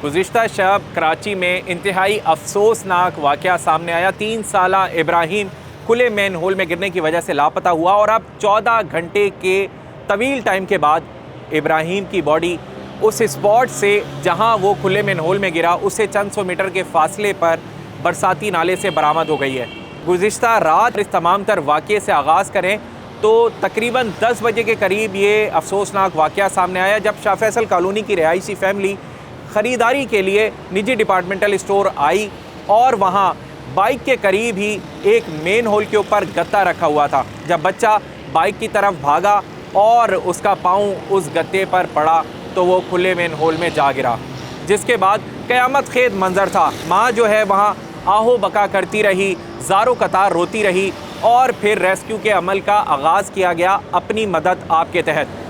गुज़िश्ता शब कराची में इंतहाई अफसोसनाक वाक़या सामने आया। 3 साला इब्राहिम खुले मैन होल में गिरने की वजह से लापता हुआ और अब 14 घंटे के तवील टाइम के बाद इब्राहिम की बॉडी उस स्पॉट से जहां वो खुले मैन होल में गिरा उससे चंद सौ मीटर के फासले पर बरसाती नाले से बरामद हो गई है। गुज़िश्ता रात इस तमाम तर वाक़े से आगाज़ करें तो तकरीबन 10 बजे के करीब ये अफसोसनाक वाक़या सामने आया, जब शाह फैसल कॉलोनी की रिहायशी फैमिली ख़रीदारी के लिए निजी डिपार्टमेंटल स्टोर आई और वहाँ बाइक के करीब ही एक मेन होल के ऊपर गत्ता रखा हुआ था। जब बच्चा बाइक की तरफ भागा और उसका पाँव उस गत्ते पर पड़ा तो वो खुले मेन होल में जा गिरा, जिसके बाद क़यामत खेद मंजर था। माँ जो है वहाँ आहो बका करती रही, ज़ारो कतार रोती रही और फिर रेस्क्यू के अमल का आगाज़ किया गया अपनी मदद आपके तहत।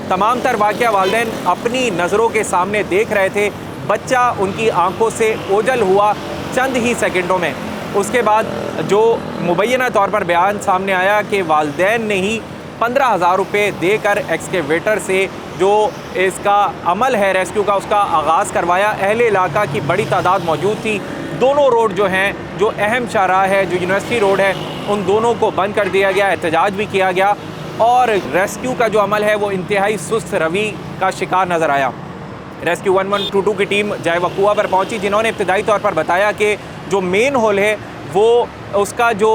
तमाम तर वाक़या वालिदैन अपनी नज़रों के सामने देख रहे थे। बच्चा उनकी आंखों से ओझल हुआ चंद ही सेकंडों में। उसके बाद जो मुबैना तौर पर बयान सामने आया कि वालिदैन ने ही 15,000 रुपये देकर एक्सकेवेटर से जो इसका अमल है रेस्क्यू का उसका आगाज़ करवाया। अहले इलाका की बड़ी तादाद मौजूद थी। दोनों रोड जो हैं, जो अहम शाहराह है, जो यूनिवर्सिटी रोड है, उन दोनों को बंद कर दिया गया, एहतजाज भी किया गया और रेस्क्यू का जो अमल है वो इंतहाई सुस्त रवि का शिकार नज़र आया। रेस्क्यू 1122 की टीम जाए वक़ुआ पर पहुंची, जिन्होंने इब्तदाई तौर पर बताया कि जो मेन होल है वो उसका जो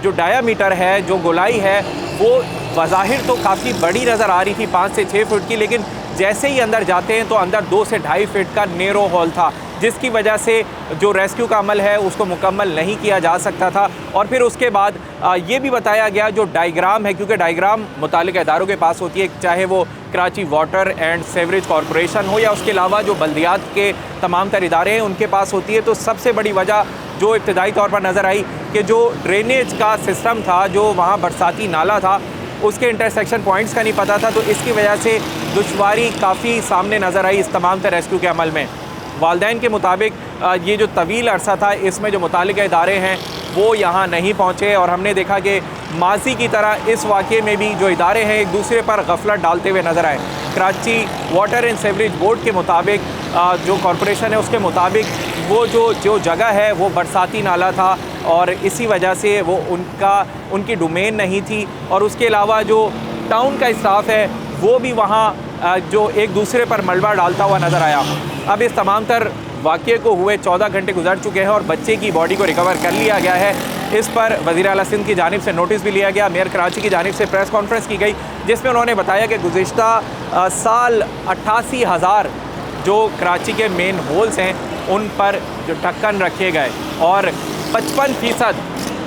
डायामीटर है, जो गोलाई है, वो बज़ाहिर तो काफ़ी बड़ी नज़र आ रही थी, 5 से 6 फुट की, लेकिन जैसे ही अंदर जाते हैं तो अंदर 2 से ढाई फीट का नेरो होल था, जिसकी वजह से जो रेस्क्यू का अमल है उसको मुकम्मल नहीं किया जा सकता था। और फिर उसके बाद ये भी बताया गया जो डायग्राम है, क्योंकि डायग्राम मुतालिका इदारों के पास होती है, चाहे वो Karachi water and sewerage corporation हो या उसके अलावा जो बल्दियात के तमाम तर इदारे हैं उनके पास होती है। तो सबसे बड़ी वजह जो इब्तदाई तौर पर नज़र आई कि जो ड्रेनेज का सिस्टम था, जो वहाँ बरसाती नाला था, उसके इंटरसेक्शन पॉइंट्स का नहीं पता था, तो इसकी वजह से दुश्वारी काफ़ी सामने नज़र आई इस तमाम तर रेस्क्यू के अमल में। वालिदैन के मुताबिक ये जो तवील अरसा था इसमें जो मुतालिका इदारे हैं वो यहाँ नहीं पहुँचे और हमने देखा कि माजी की तरह इस वाक़े में भी जो इदारे हैं एक दूसरे पर गफलत डालते हुए नज़र आए। Karachi water and sewerage board के मुताबिक, जो कॉरपोरेशन है उसके मुताबिक, वो जो जगह है वो बरसाती नाला था और इसी वजह से वो उनकी डोमेन नहीं थी। और उसके अलावा जो टाउन का स्टाफ है वो भी वहाँ जो एक दूसरे पर मलबा डालता हुआ नज़र आया। अब इस तमाम तर वाक़े को हुए 14 घंटे गुजर चुके हैं और बच्चे की बॉडी को रिकवर कर लिया गया है। इस पर वज़ीर आला सिंध की जानिब से नोटिस भी लिया गया। मेयर कराची की जानिब से प्रेस कॉन्फ्रेंस की गई, जिसमें उन्होंने बताया कि गुज़िश्ता साल 88,000 जो कराची के मेन होल्स हैं उन पर जो ढक्कन रखे गए और 55%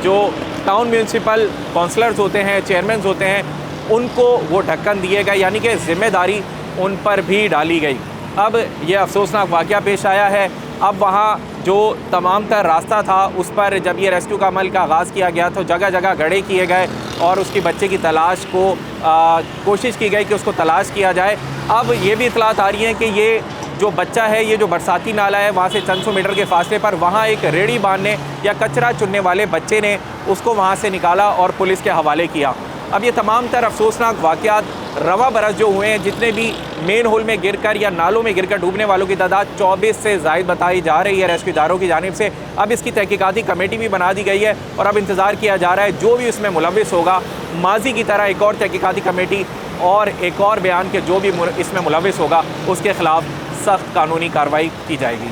जो टाउन म्यूनसिपल काउंसलर्स होते हैं, चेयरमैन होते हैं, उनको वो ढक्कन दिए गए, यानी कि ज़िम्मेदारी उन पर भी डाली गई। अब ये अफसोसनाक वाक़या पेश आया है। अब वहाँ जो तमाम तर रास्ता था उस पर जब ये रेस्क्यू का अमल का आगाज़ किया गया तो जगह जगह गड्ढे किए गए और उसकी बच्चे की तलाश को कोशिश की गई कि उसको तलाश किया जाए। अब ये भी इतलात आ रही हैं कि ये जो बच्चा है, ये जो बरसाती नाला है वहाँ से चंद सौ मीटर के फासले पर वहाँ एक रेड़ी बांधने या कचरा चुनने वाले बच्चे ने उसको वहाँ से निकाला और पुलिस के हवाले किया। अब ये तमाम तर अफसोसनाक वाक़यात रवा बरस जो हुए हैं, जितने भी मेन होल में गिरकर या नालों में गिरकर डूबने वालों की तादाद 24 से ज़ायद बताई जा रही है रेस्क्यू इदारों की जानिब से। अब इसकी तहकीकाती कमेटी भी बना दी गई है और अब इंतज़ार किया जा रहा है जो भी इसमें मुलविस होगा, माजी की तरह एक और तहकीकाती कमेटी और एक और बयान के जो भी इसमें मुलविस होगा उसके ख़िलाफ़ सख्त कानूनी कार्रवाई की जाएगी।